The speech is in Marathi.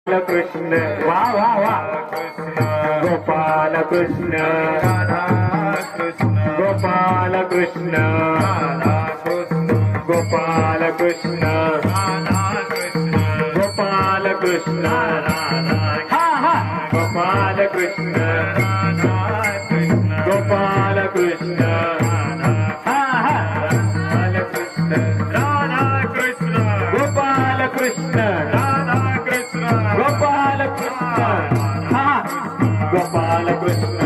कृष्ण वा वा वा गोपाल कृष्ण गोपाल कृष्ण गोपाल कृष्ण गोपाल कृष्ण हा हा गोपाल कृष्ण गोपाल कृष्ण हा हा गोपाल कृष्ण राधा कृष्ण गोपाल कृष्ण राधा कृष्ण गोपाल कृष्ण हा गोपाल कृष्ण